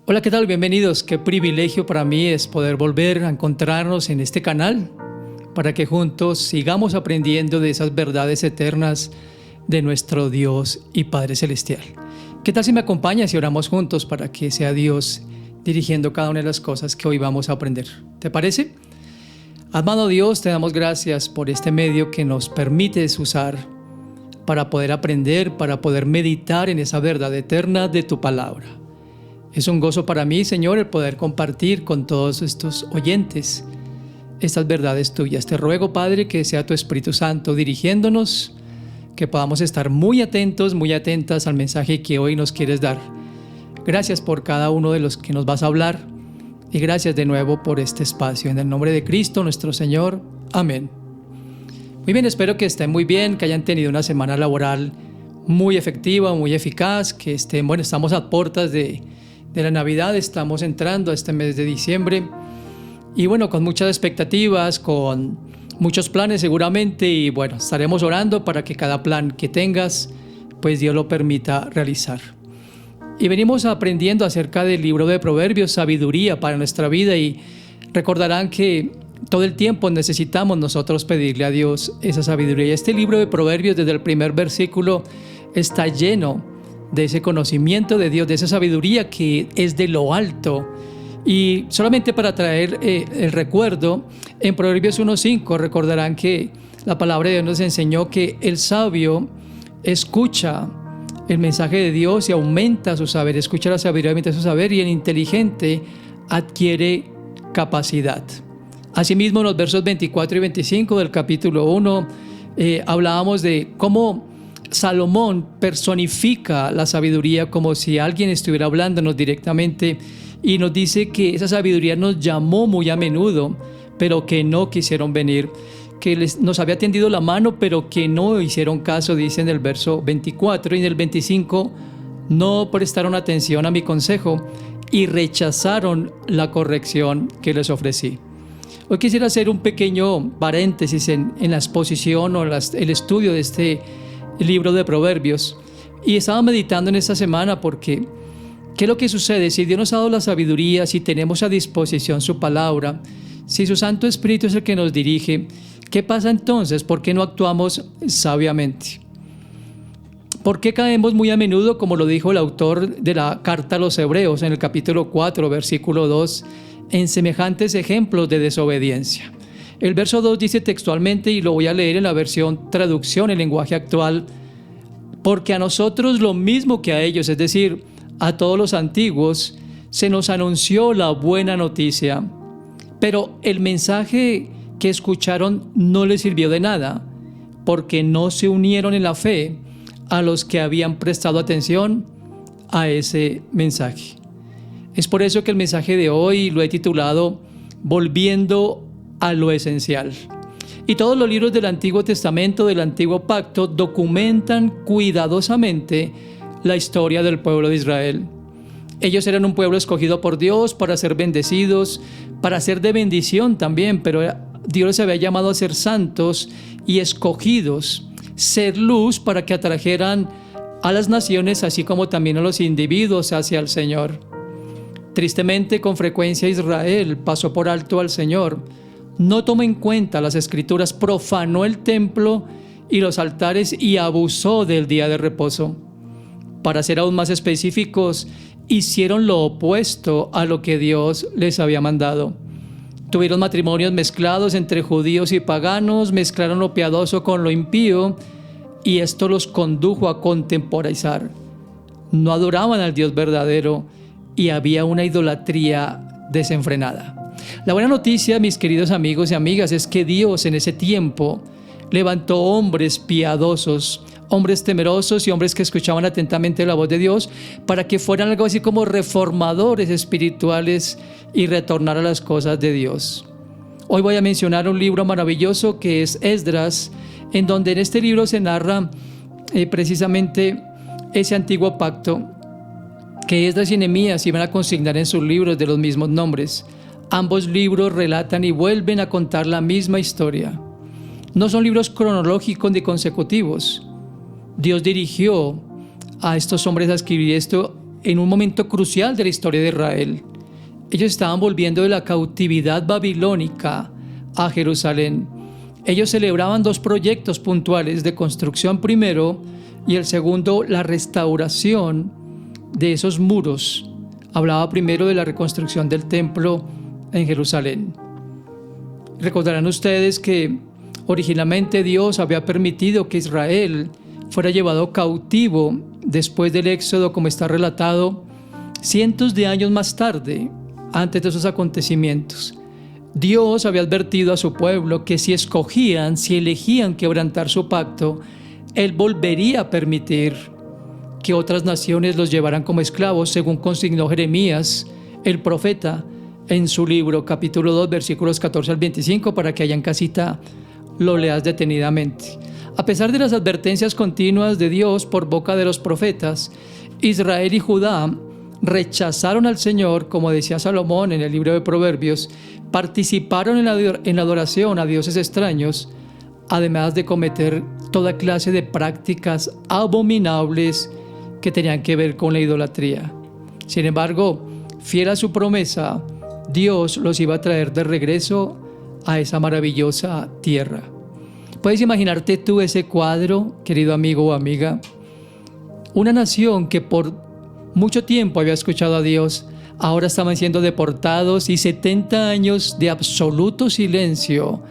Hola, ¿qué tal? Bienvenidos. Qué privilegio para mí es poder volver a encontrarnos en este canal para que juntos sigamos aprendiendo de esas verdades eternas de nuestro Dios y Padre Celestial. ¿Qué tal si me acompañas y oramos juntos para que sea Dios dirigiendo cada una de las cosas que hoy vamos a aprender? ¿Te parece? Amado Dios, te damos gracias por este medio que nos permites usar para poder aprender, para poder meditar en esa verdad eterna de tu palabra. Es un gozo para mí, Señor, el poder compartir con todos estos oyentes estas verdades tuyas. Te ruego, Padre, que sea tu Espíritu Santo dirigiéndonos, que podamos estar muy atentos, muy atentas al mensaje que hoy nos quieres dar. Gracias por cada uno de los que nos vas a hablar y gracias de nuevo por este espacio. En el nombre de Cristo, nuestro Señor. Amén. Muy bien, espero que estén muy bien, que hayan tenido una semana laboral muy efectiva, muy eficaz, que estén, estamos a puertas de la Navidad, estamos entrando a este mes de diciembre y con muchas expectativas, con muchos planes seguramente y estaremos orando para que cada plan que tengas, pues Dios lo permita realizar. Y venimos aprendiendo acerca del libro de Proverbios, sabiduría para nuestra vida, y recordarán que todo el tiempo necesitamos nosotros pedirle a Dios esa sabiduría. Y este libro de Proverbios, desde el primer versículo, está lleno de ese conocimiento de Dios, de esa sabiduría que es de lo alto. Y solamente para traer el recuerdo, en Proverbios 1:5 recordarán que la palabra de Dios nos enseñó que el sabio escucha el mensaje de Dios y aumenta su saber, escucha la sabiduría, aumenta su saber, y el inteligente adquiere capacidad. Asimismo, en los versos 24 y 25 del capítulo 1 hablábamos de cómo Salomón personifica la sabiduría como si alguien estuviera hablándonos directamente, y nos dice que esa sabiduría nos llamó muy a menudo, pero que no quisieron venir, que nos había tendido la mano, pero que no hicieron caso, dice en el verso 24, y en el 25, no prestaron atención a mi consejo y rechazaron la corrección que les ofrecí. Hoy quisiera hacer un pequeño paréntesis en la exposición o el estudio de este libro de Proverbios, y estaba meditando en esta semana porque ¿qué es lo que sucede? Si Dios nos ha dado la sabiduría, si tenemos a disposición su palabra, si su Santo Espíritu es el que nos dirige, ¿qué pasa entonces? ¿Por qué no actuamos sabiamente? ¿Por qué caemos muy a menudo, como lo dijo el autor de la carta a los Hebreos en el capítulo 4, versículo 2, en semejantes ejemplos de desobediencia? El verso 2 dice textualmente, y lo voy a leer en la versión traducción en lenguaje actual: porque a nosotros lo mismo que a ellos, es decir, a todos los antiguos, se nos anunció la buena noticia, pero el mensaje que escucharon no les sirvió de nada, porque no se unieron en la fe a los que habían prestado atención a ese mensaje. Es por eso que el mensaje de hoy lo he titulado Volviendo a lo esencial. Y todos los libros del Antiguo Testamento, del Antiguo Pacto, documentan cuidadosamente la historia del pueblo de Israel. Ellos eran un pueblo escogido por Dios para ser bendecidos, para ser de bendición también, pero Dios les había llamado a ser santos y escogidos, ser luz para que atrajeran a las naciones, así como también a los individuos hacia el Señor. Tristemente, con frecuencia Israel pasó por alto al Señor, no tomó en cuenta las Escrituras, profanó el templo y los altares y abusó del día de reposo. Para ser aún más específicos, hicieron lo opuesto a lo que Dios les había mandado. Tuvieron matrimonios mezclados entre judíos y paganos, mezclaron lo piadoso con lo impío, y esto los condujo a contemporizar. No adoraban al Dios verdadero y había una idolatría desenfrenada. La buena noticia, mis queridos amigos y amigas, es que Dios en ese tiempo levantó hombres piadosos, hombres temerosos y hombres que escuchaban atentamente la voz de Dios para que fueran algo así como reformadores espirituales y retornar a las cosas de Dios. Hoy voy a mencionar un libro maravilloso que es Esdras, en donde en este libro se narra precisamente ese antiguo pacto que Esdras y Nehemías iban a consignar en sus libros de los mismos nombres. Ambos libros relatan y vuelven a contar la misma historia. No son libros cronológicos ni consecutivos. Dios dirigió a estos hombres a escribir esto en un momento crucial de la historia de Israel. Ellos estaban volviendo de la cautividad babilónica a Jerusalén. Ellos celebraban dos proyectos puntuales de construcción primero y el segundo, la restauración de esos muros. Hablaba primero de la reconstrucción del templo en Jerusalén. Recordarán ustedes que originalmente Dios había permitido que Israel fuera llevado cautivo después del Éxodo, como está relatado, cientos de años más tarde, antes de esos acontecimientos. Dios había advertido a su pueblo que si elegían quebrantar su pacto, Él volvería a permitir que otras naciones los llevaran como esclavos, según consignó Jeremías, el profeta, en su libro, capítulo 2, versículos 14 al 25, para que allá en casita lo leas detenidamente. A pesar de las advertencias continuas de Dios por boca de los profetas, Israel y Judá rechazaron al Señor, como decía Salomón en el libro de Proverbios, participaron en la adoración a dioses extraños, además de cometer toda clase de prácticas abominables que tenían que ver con la idolatría. Sin embargo, fiel a su promesa, Dios los iba a traer de regreso a esa maravillosa tierra. ¿Puedes imaginarte tú ese cuadro, querido amigo o amiga? Una nación que por mucho tiempo había escuchado a Dios, ahora estaban siendo deportados y 70 años de absoluto silencio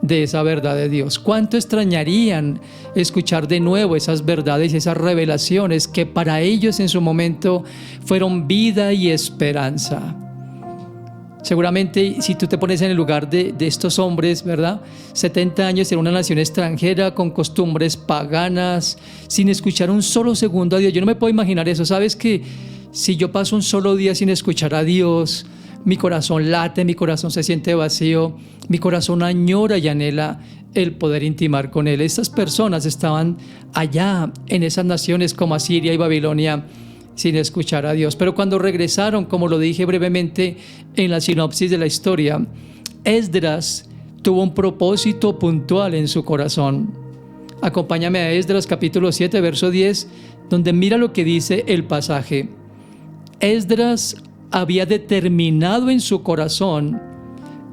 de esa verdad de Dios. ¿Cuánto extrañarían escuchar de nuevo esas verdades y esas revelaciones que para ellos en su momento fueron vida y esperanza? Seguramente si tú te pones en el lugar de estos hombres, ¿verdad? 70 años en una nación extranjera con costumbres paganas, sin escuchar un solo segundo a Dios. Yo no me puedo imaginar eso. ¿Sabes que si yo paso un solo día sin escuchar a Dios, mi corazón late, mi corazón se siente vacío, mi corazón añora y anhela el poder intimar con Él? Estas personas estaban allá en esas naciones como Asiria y Babilonia sin escuchar a Dios. Pero cuando regresaron, como lo dije brevemente en la sinopsis de la historia, Esdras tuvo un propósito puntual en su corazón. Acompáñame a Esdras capítulo 7, verso 10, donde mira lo que dice el pasaje. Esdras había determinado en su corazón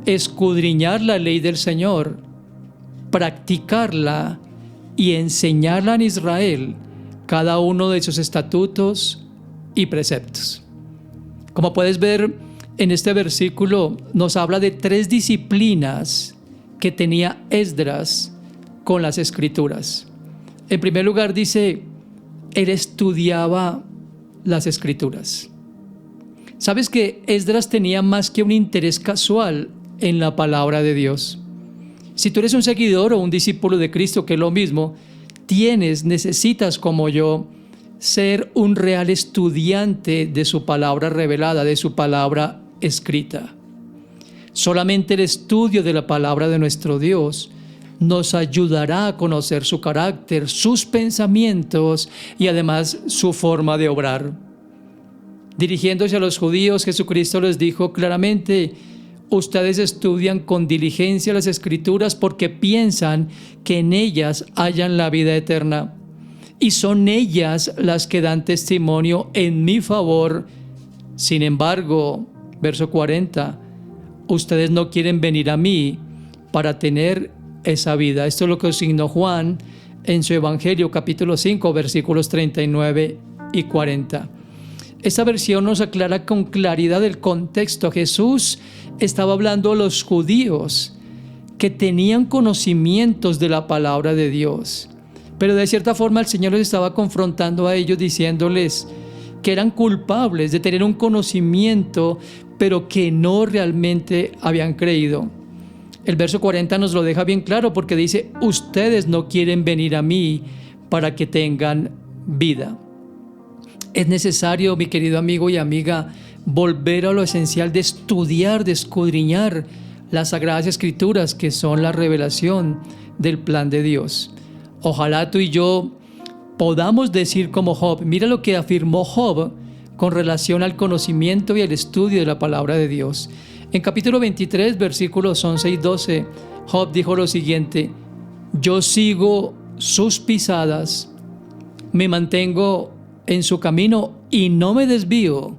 escudriñar la ley del Señor, practicarla y enseñarla en Israel, cada uno de sus estatutos y preceptos. Como puedes ver en este versículo, nos habla de 3 disciplinas que tenía Esdras con las Escrituras. En primer lugar dice, él estudiaba las Escrituras. ¿Sabes que Esdras tenía más que un interés casual en la palabra de Dios? Si tú eres un seguidor o un discípulo de Cristo, que es lo mismo, necesitas como yo ser un real estudiante de su palabra revelada, de su palabra escrita. Solamente el estudio de la palabra de nuestro Dios nos ayudará a conocer su carácter, sus pensamientos y además su forma de obrar. Dirigiéndose a los judíos, Jesucristo les dijo claramente: ustedes estudian con diligencia las Escrituras porque piensan que en ellas hallan la vida eterna. Y son ellas las que dan testimonio en mi favor. Sin embargo, verso 40, ustedes no quieren venir a mí para tener esa vida. Esto es lo que consignó Juan en su Evangelio, capítulo 5, versículos 39 y 40. Esta versión nos aclara con claridad el contexto. Jesús estaba hablando a los judíos que tenían conocimientos de la palabra de Dios, pero de cierta forma el Señor les estaba confrontando a ellos diciéndoles que eran culpables de tener un conocimiento, pero que no realmente habían creído. El verso 40 nos lo deja bien claro porque dice: ustedes no quieren venir a mí para que tengan vida. Es necesario, mi querido amigo y amiga, volver a lo esencial de estudiar, de escudriñar las Sagradas Escrituras, que son la revelación del plan de Dios. Ojalá tú y yo podamos decir como Job. Mira lo que afirmó Job con relación al conocimiento y el estudio de la palabra de Dios. En capítulo 23, versículos 11 y 12, Job dijo lo siguiente: yo sigo sus pisadas, me mantengo en su camino y no me desvío.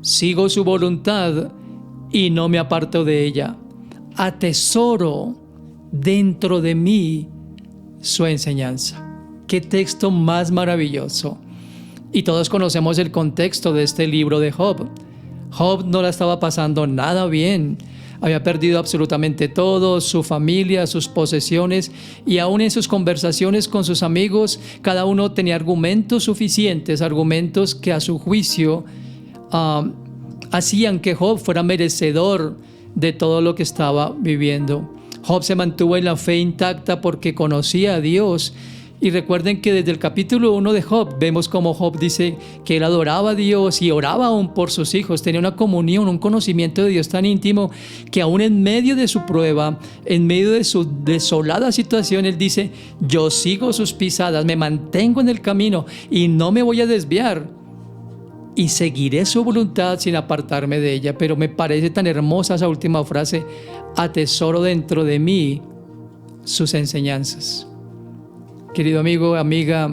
Sigo su voluntad y no me aparto de ella. Atesoro dentro de mí su enseñanza. ¡Qué texto más maravilloso! Y todos conocemos el contexto de este libro de Job. Job no la estaba pasando nada bien. Había perdido absolutamente todo, su familia, sus posesiones, y aún en sus conversaciones con sus amigos, cada uno tenía argumentos suficientes, argumentos que a su juicio hacían que Job fuera merecedor de todo lo que estaba viviendo. Job se mantuvo en la fe intacta porque conocía a Dios. Y recuerden que desde el capítulo 1 de Job vemos como Job dice que él adoraba a Dios y oraba aún por sus hijos. Tenía una comunión, un conocimiento de Dios tan íntimo que aún en medio de su prueba, en medio de su desolada situación, él dice: yo sigo sus pisadas, me mantengo en el camino y no me voy a desviar. Y seguiré su voluntad sin apartarme de ella. Pero me parece tan hermosa esa última frase: atesoro dentro de mí sus enseñanzas. Querido amigo, amiga,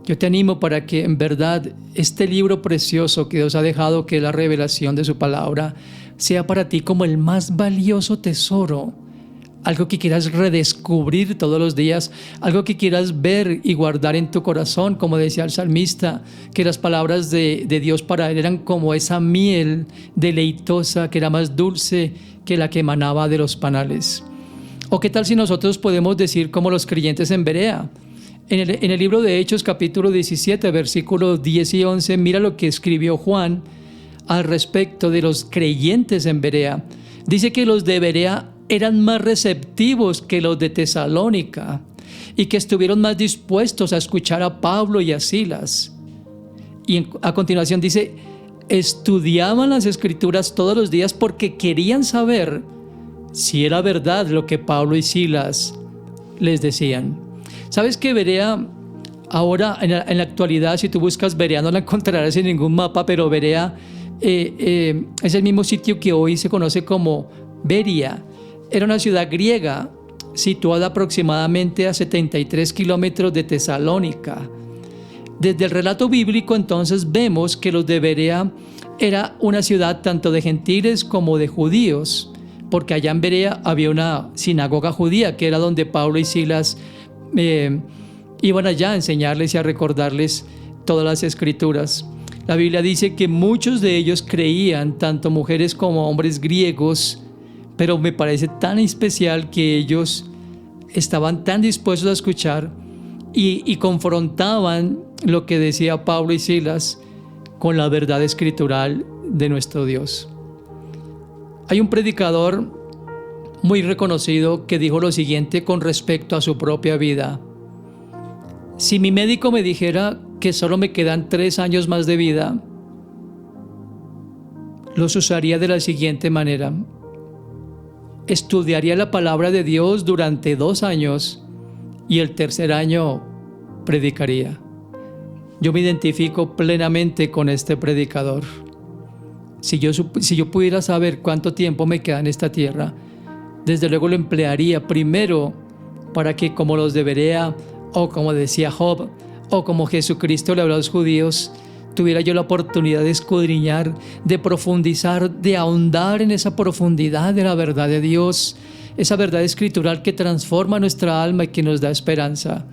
yo te animo para que en verdad este libro precioso que Dios ha dejado, que es la revelación de su palabra, sea para ti como el más valioso tesoro. Algo que quieras redescubrir todos los días, algo que quieras ver y guardar en tu corazón, como decía el salmista, que las palabras de Dios para él eran como esa miel deleitosa que era más dulce que la que emanaba de los panales. ¿O qué tal si nosotros podemos decir como los creyentes en Berea? En el libro de Hechos, capítulo 17, versículos 10 y 11, mira lo que escribió Juan al respecto de los creyentes en Berea. Dice que los de Berea eran más receptivos que los de Tesalónica y que estuvieron más dispuestos a escuchar a Pablo y a Silas. Y a continuación dice: estudiaban las Escrituras todos los días porque querían saber si era verdad lo que Pablo y Silas les decían. ¿Sabes que Berea, ahora en la actualidad, si tú buscas Berea, no la encontrarás en ningún mapa, pero Berea es el mismo sitio que hoy se conoce como Beria? Era una ciudad griega situada aproximadamente a 73 kilómetros de Tesalónica. Desde el relato bíblico entonces vemos que los de Berea era una ciudad tanto de gentiles como de judíos, porque allá en Berea había una sinagoga judía que era donde Pablo y Silas iban allá a enseñarles y a recordarles todas las escrituras. La Biblia dice que muchos de ellos creían, tanto mujeres como hombres griegos, pero me parece tan especial que ellos estaban tan dispuestos a escuchar y confrontaban lo que decía Pablo y Silas con la verdad escritural de nuestro Dios. Hay un predicador muy reconocido que dijo lo siguiente con respecto a su propia vida: si mi médico me dijera que solo me quedan 3 años más de vida, los usaría de la siguiente manera: estudiaría la palabra de Dios durante 2 años y el tercer año predicaría. Yo me identifico plenamente con este predicador. Si yo pudiera saber cuánto tiempo me queda en esta tierra, desde luego lo emplearía primero para que, como los de Berea, o como decía Job, o como Jesucristo le habló a los judíos, tuviera yo la oportunidad de escudriñar, de profundizar, de ahondar en esa profundidad de la verdad de Dios, esa verdad escritural que transforma nuestra alma y que nos da esperanza.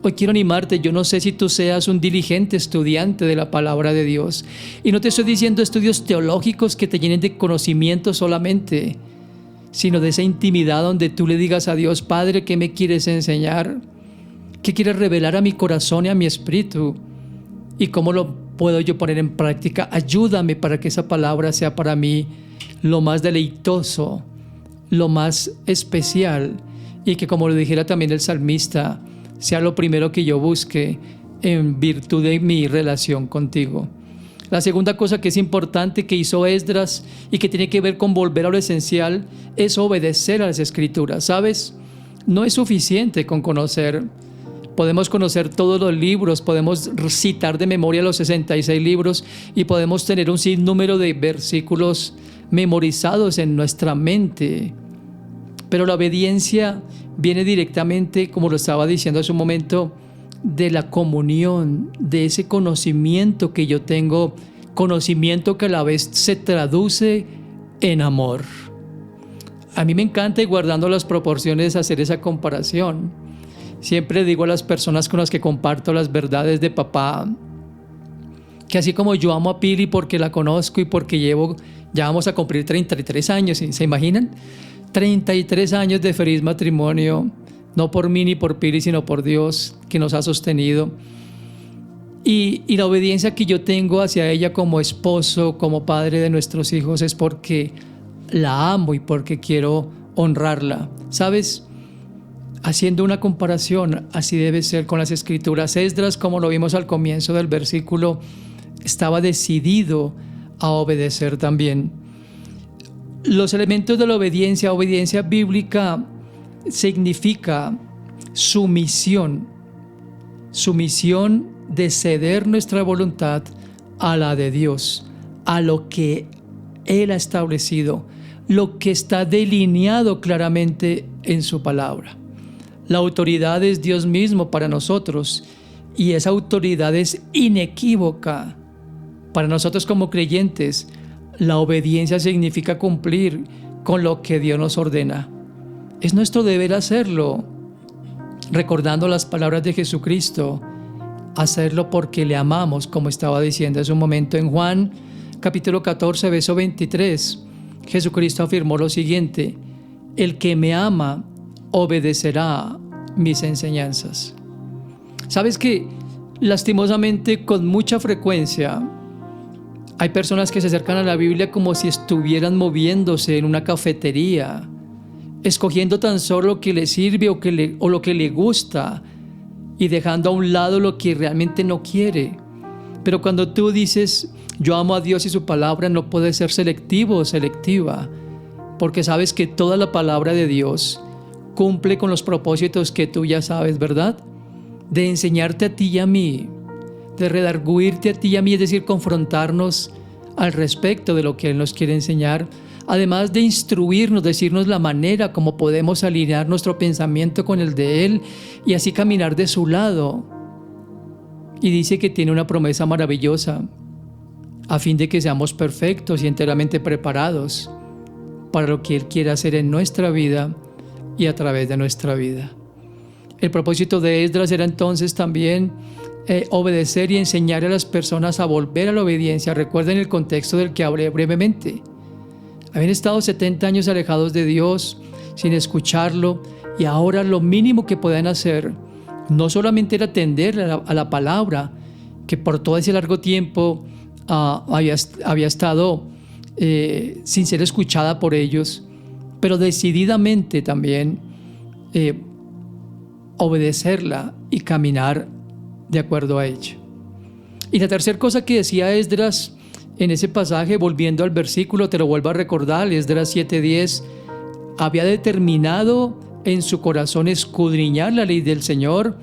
Hoy quiero animarte. Yo no sé si tú seas un diligente estudiante de la palabra de Dios, y no te estoy diciendo estudios teológicos que te llenen de conocimiento solamente, sino de esa intimidad donde tú le digas a Dios: Padre, ¿qué me quieres enseñar? ¿Qué quieres revelar a mi corazón y a mi espíritu? ¿Y cómo lo puedo yo poner en práctica? Ayúdame para que esa palabra sea para mí lo más deleitoso, lo más especial, y que, como lo dijera también el salmista, sea lo primero que yo busque en virtud de mi relación contigo. La segunda cosa que es importante que hizo Esdras y que tiene que ver con volver a lo esencial es obedecer a las Escrituras. ¿Sabes? No es suficiente con conocer. Podemos conocer todos los libros, podemos citar de memoria los 66 libros y podemos tener un sinnúmero de versículos memorizados en nuestra mente. Pero la obediencia viene directamente, como lo estaba diciendo hace un momento, de la comunión, de ese conocimiento que yo tengo, conocimiento que a la vez se traduce en amor. A mí me encanta, y guardando las proporciones, hacer esa comparación. Siempre digo a las personas con las que comparto las verdades de papá, que así como yo amo a Pili porque la conozco y porque ya vamos a cumplir 33 años, ¿se imaginan? 33 años de feliz matrimonio, no por mí ni por Pili, sino por Dios que nos ha sostenido. Y la obediencia que yo tengo hacia ella como esposo, como padre de nuestros hijos, es porque la amo y porque quiero honrarla. ¿Sabes? Haciendo una comparación, así debe ser con las Escrituras. Esdras, como lo vimos al comienzo del versículo, estaba decidido a obedecer también. Los elementos de la obediencia bíblica, significa sumisión de ceder nuestra voluntad a la de Dios, a lo que Él ha establecido, lo que está delineado claramente en su palabra. La autoridad es Dios mismo para nosotros, y esa autoridad es inequívoca. Para nosotros como creyentes, la obediencia significa cumplir con lo que Dios nos ordena. Es nuestro deber hacerlo, recordando las palabras de Jesucristo, hacerlo porque le amamos, como estaba diciendo hace un momento en Juan capítulo 14, verso 23. Jesucristo afirmó lo siguiente: el que me ama obedecerá mis enseñanzas. ¿Sabes que lastimosamente, con mucha frecuencia, hay personas que se acercan a la Biblia como si estuvieran moviéndose en una cafetería, escogiendo tan solo lo que le sirve o lo que le gusta, y dejando a un lado lo que realmente no quiere? Pero cuando tú dices, yo amo a Dios y su palabra, no puedes ser selectivo o selectiva, porque sabes que toda la palabra de Dios cumple con los propósitos que tú ya sabes, ¿verdad? De enseñarte a ti y a mí, de redarguirte a ti y a mí, es decir, confrontarnos al respecto de lo que Él nos quiere enseñar, además de instruirnos, decirnos la manera como podemos alinear nuestro pensamiento con el de Él y así caminar de su lado. Y dice que tiene una promesa maravillosa, a fin de que seamos perfectos y enteramente preparados para lo que Él quiere hacer en nuestra vida y a través de nuestra vida. El propósito de Esdras era entonces también obedecer y enseñar a las personas a volver a la obediencia. Recuerden el contexto del que hablé brevemente. Habían estado 70 años alejados de Dios, sin escucharlo, y ahora lo mínimo que podían hacer no solamente era atender a la palabra, que por todo ese largo tiempo había estado sin ser escuchada por ellos, pero decididamente también obedecerla y caminar de acuerdo a ella. Y la tercera cosa que decía Esdras en ese pasaje, volviendo al versículo, te lo vuelvo a recordar, Esdras 7:10, había determinado en su corazón escudriñar la ley del Señor,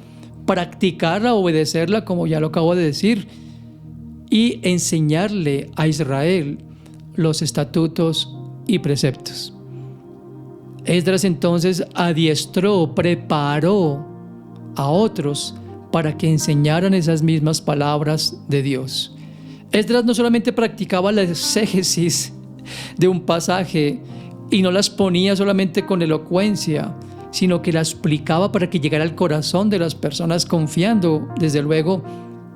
practicarla, obedecerla, como ya lo acabo de decir, y enseñarle a Israel los estatutos y preceptos. Esdras entonces adiestró, preparó a otros para que enseñaran esas mismas palabras de Dios. Esdras no solamente practicaba la exégesis de un pasaje y no las ponía solamente con elocuencia, sino que la explicaba para que llegara al corazón de las personas, confiando desde luego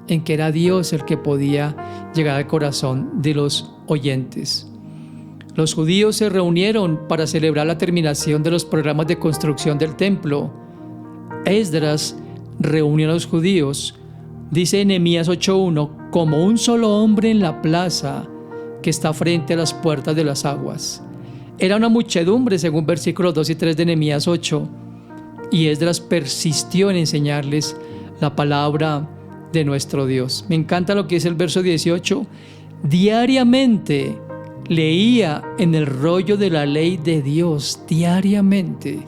en que era Dios el que podía llegar al corazón de los oyentes. Los judíos se reunieron para celebrar la terminación de los programas de construcción del templo. Esdras reunió a los judíos, dice en Nehemías 8:1, como un solo hombre en la plaza que está frente a las puertas de las aguas. Era una muchedumbre, según versículos 2 y 3 de Nehemías 8, y Esdras persistió en enseñarles la palabra de nuestro Dios. Me encanta lo que es el verso 18. Diariamente leía en el rollo de la ley de Dios, diariamente.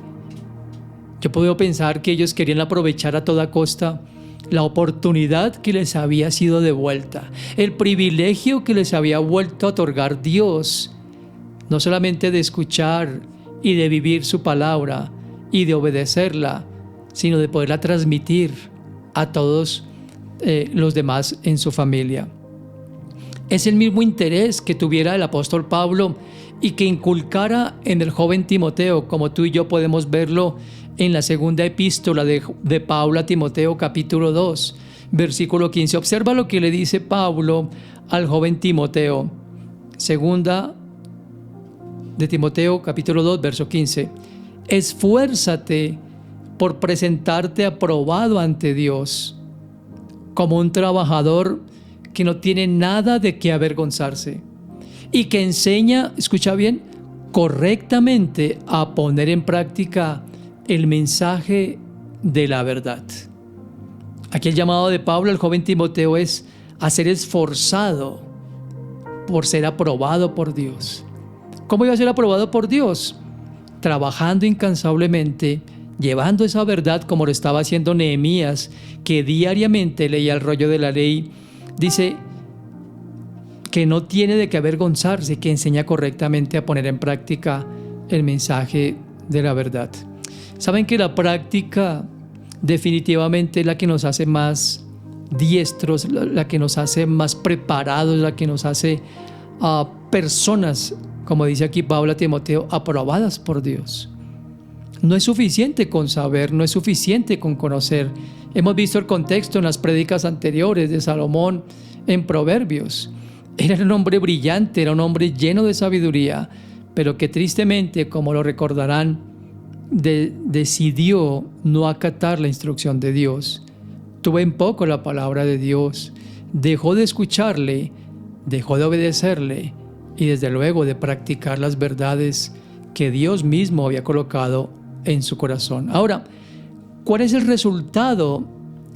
Yo puedo pensar que ellos querían aprovechar a toda costa la oportunidad que les había sido devuelta, el privilegio que les había vuelto a otorgar Dios, no solamente de escuchar y de vivir su palabra y de obedecerla, sino de poderla transmitir a todos los demás en su familia. Es el mismo interés que tuviera el apóstol Pablo y que inculcara en el joven Timoteo, como tú y yo podemos verlo en la segunda epístola de Pablo a Timoteo, capítulo 2, versículo 15. Observa lo que le dice Pablo al joven Timoteo. Segunda de Timoteo, capítulo 2, verso 15. Esfuérzate por presentarte aprobado ante Dios, como un trabajador que no tiene nada de qué avergonzarse y que enseña, escucha bien, correctamente a poner en práctica el mensaje de la verdad. Aquí el llamado de Pablo al joven Timoteo es a ser esforzado por ser aprobado por Dios. ¿Cómo iba a ser aprobado por Dios? Trabajando incansablemente, llevando esa verdad como lo estaba haciendo Nehemías, que diariamente leía el rollo de la ley. Dice que no tiene de qué avergonzarse, que enseña correctamente a poner en práctica el mensaje de la verdad. Saben que la práctica definitivamente es la que nos hace más diestros, la que nos hace más preparados, la que nos hace personas, como dice aquí Pablo a Timoteo, aprobadas por Dios. No es suficiente con saber, no es suficiente con conocer. Hemos visto el contexto en las prédicas anteriores de Salomón en Proverbios. Era un hombre brillante, era un hombre lleno de sabiduría, pero que tristemente, como lo recordarán, decidió no acatar la instrucción de Dios. Tuvo en poco la palabra de Dios, dejó de escucharle, dejó de obedecerle y desde luego de practicar las verdades que Dios mismo había colocado en su corazón. Ahora, ¿cuál es el resultado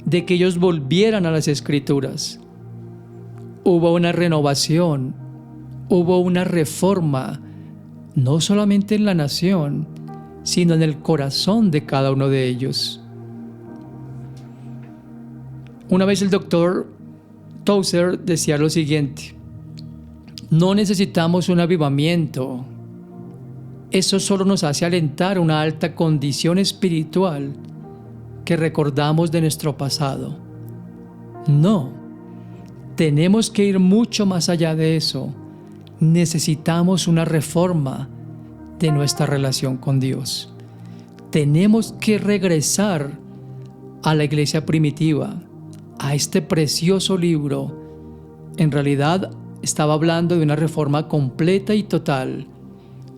de que ellos volvieran a las Escrituras? Hubo una renovación, hubo una reforma, no solamente en la nación, sino en el corazón de cada uno de ellos. Una vez el doctor Tozer decía lo siguiente: no necesitamos un avivamiento. Eso solo nos hace alentar una alta condición espiritual que recordamos de nuestro pasado. No, tenemos que ir mucho más allá de eso. Necesitamos una reforma de nuestra relación con Dios. Tenemos que regresar a la iglesia primitiva, a este precioso libro. En realidad estaba hablando de una reforma completa y total.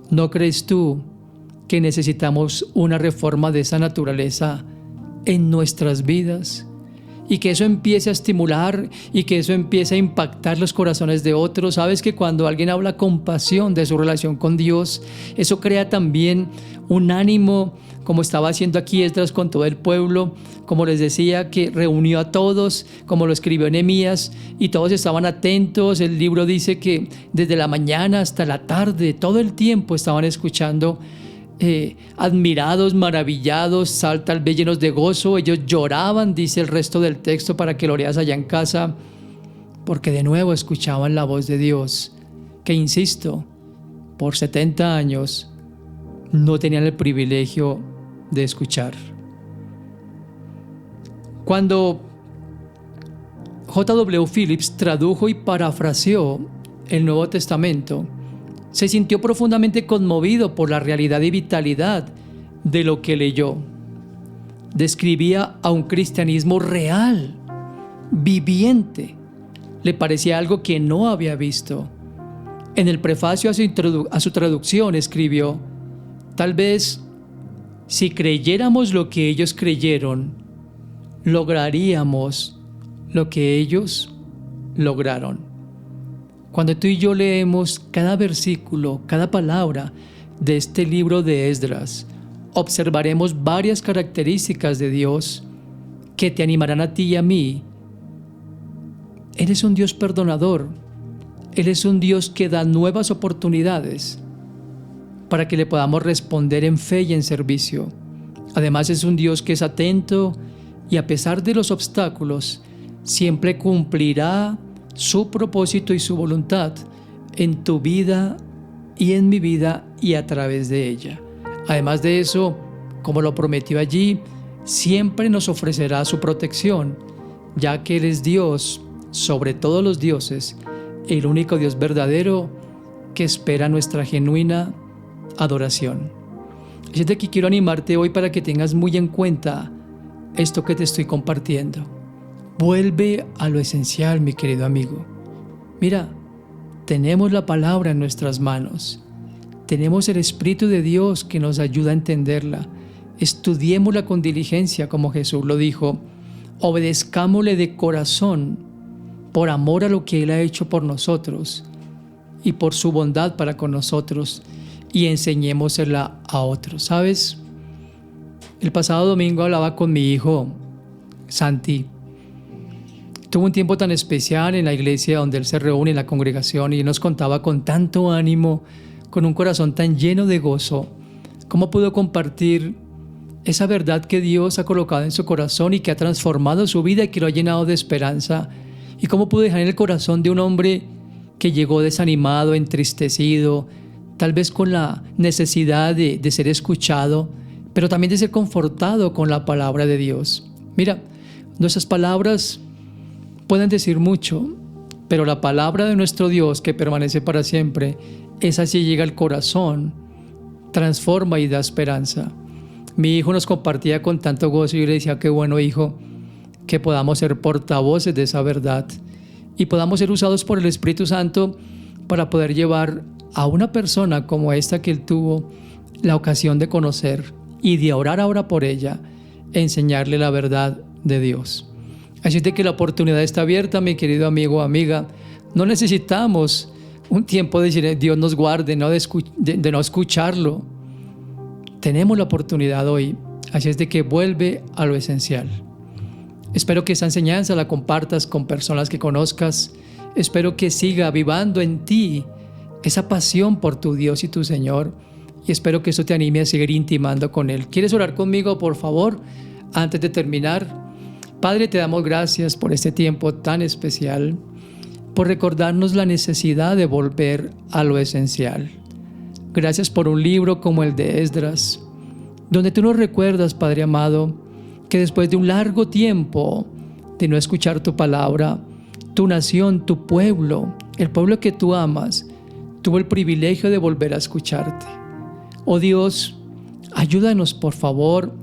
¿No crees tú que necesitamos una reforma de esa naturaleza en nuestras vidas? Y que eso empiece a estimular y que eso empiece a impactar los corazones de otros. Sabes que cuando alguien habla con pasión de su relación con Dios, eso crea también un ánimo, como estaba haciendo aquí Esdras con todo el pueblo, como les decía, que reunió a todos, como lo escribió Nehemías, y todos estaban atentos. El libro dice que desde la mañana hasta la tarde, todo el tiempo estaban escuchando, admirados, maravillados, tal vez llenos de gozo. Ellos lloraban, dice el resto del texto, para que lo leas allá en casa, porque de nuevo escuchaban la voz de Dios, que, insisto, por 70 años no tenían el privilegio de escuchar. Cuando J.W. Phillips tradujo y parafraseó el Nuevo Testamento, se sintió profundamente conmovido por la realidad y vitalidad de lo que leyó. Describía a un cristianismo real, viviente. Le parecía algo que no había visto. En el prefacio a su traducción escribió: tal vez si creyéramos lo que ellos creyeron, lograríamos lo que ellos lograron. Cuando tú y yo leemos cada versículo, cada palabra de este libro de Esdras, observaremos varias características de Dios que te animarán a ti y a mí. Él es un Dios perdonador. Él es un Dios que da nuevas oportunidades para que le podamos responder en fe y en servicio. Además, es un Dios que es atento y, a pesar de los obstáculos, siempre cumplirá su propósito y su voluntad en tu vida y en mi vida y a través de ella. Además de eso, como lo prometió allí, siempre nos ofrecerá su protección, ya que Él es Dios sobre todos los dioses, el único Dios verdadero que espera nuestra genuina adoración. Así que quiero animarte hoy para que tengas muy en cuenta esto que te estoy compartiendo. Vuelve a lo esencial, mi querido amigo. Mira, tenemos la palabra en nuestras manos. Tenemos el Espíritu de Dios que nos ayuda a entenderla. Estudiémosla con diligencia, como Jesús lo dijo. Obedezcámosle de corazón, por amor a lo que Él ha hecho por nosotros y por su bondad para con nosotros, y enseñémosela a otros. ¿Sabes? El pasado domingo hablaba con mi hijo, Santi. Tuvo un tiempo tan especial en la iglesia donde él se reúne en la congregación y nos contaba con tanto ánimo, con un corazón tan lleno de gozo, cómo pudo compartir esa verdad que Dios ha colocado en su corazón y que ha transformado su vida y que lo ha llenado de esperanza, y cómo pudo dejar en el corazón de un hombre que llegó desanimado, entristecido, tal vez con la necesidad de ser escuchado, pero también de ser confortado con la palabra de Dios. Mira, nuestras palabras pueden decir mucho, pero la palabra de nuestro Dios, que permanece para siempre, esa sí llega al corazón, transforma y da esperanza. Mi hijo nos compartía con tanto gozo y yo le decía: qué bueno, hijo, que podamos ser portavoces de esa verdad y podamos ser usados por el Espíritu Santo para poder llevar a una persona como esta que él tuvo la ocasión de conocer y de orar ahora por ella, enseñarle la verdad de Dios. Así de que la oportunidad está abierta, mi querido amigo o amiga. No necesitamos un tiempo de decir Dios nos guarde, de no escucharlo. Tenemos la oportunidad hoy, así es de que vuelve a lo esencial. Espero que esa enseñanza la compartas con personas que conozcas. Espero que siga avivando en ti esa pasión por tu Dios y tu Señor. Y espero que eso te anime a seguir intimando con Él. ¿Quieres orar conmigo, por favor, antes de terminar? Padre, te damos gracias por este tiempo tan especial, por recordarnos la necesidad de volver a lo esencial. Gracias por un libro como el de Esdras, donde tú nos recuerdas, Padre amado, que después de un largo tiempo de no escuchar tu palabra, tu nación, tu pueblo, el pueblo que tú amas, tuvo el privilegio de volver a escucharte. Oh Dios, ayúdanos por favor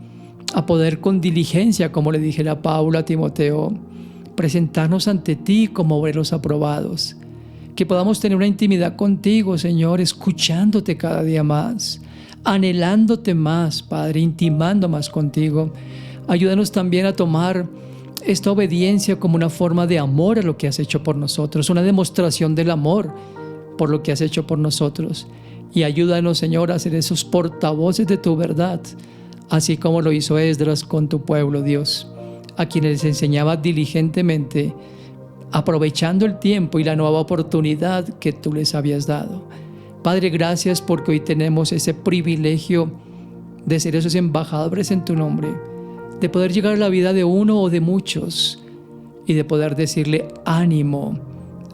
a poder con diligencia, como le dijera a Pablo a Timoteo, presentarnos ante ti como obreros aprobados, que podamos tener una intimidad contigo, Señor, escuchándote cada día más, anhelándote más, Padre, intimando más contigo. Ayúdanos también a tomar esta obediencia como una forma de amor a lo que has hecho por nosotros, una demostración del amor por lo que has hecho por nosotros. Y ayúdanos, Señor, a ser esos portavoces de tu verdad, así como lo hizo Esdras con tu pueblo, Dios, a quienes les enseñaba diligentemente, aprovechando el tiempo y la nueva oportunidad que tú les habías dado. Padre, gracias porque hoy tenemos ese privilegio de ser esos embajadores en tu nombre, de poder llegar a la vida de uno o de muchos y de poder decirle: ánimo,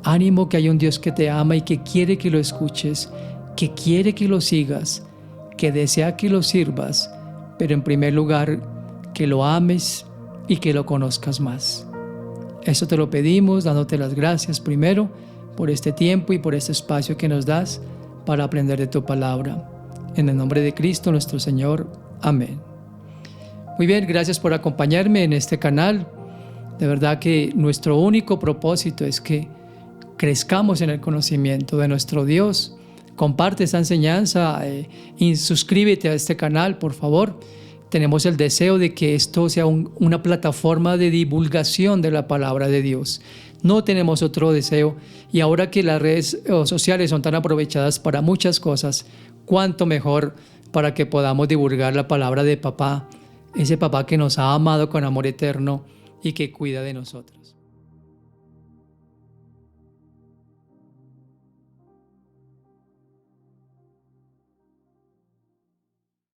ánimo, que hay un Dios que te ama y que quiere que lo escuches, que quiere que lo sigas, que desea que lo sirvas, pero en primer lugar que lo ames y que lo conozcas más. Eso te lo pedimos, dándote las gracias primero por este tiempo y por este espacio que nos das para aprender de tu palabra. En el nombre de Cristo nuestro Señor. Amén. Muy bien, gracias por acompañarme en este canal. De verdad que nuestro único propósito es que crezcamos en el conocimiento de nuestro Dios. Comparte esta enseñanza y suscríbete a este canal, por favor. Tenemos el deseo de que esto sea una plataforma de divulgación de la palabra de Dios. No tenemos otro deseo. Y ahora que las redes sociales son tan aprovechadas para muchas cosas, cuánto mejor para que podamos divulgar la palabra de papá, ese papá que nos ha amado con amor eterno y que cuida de nosotros.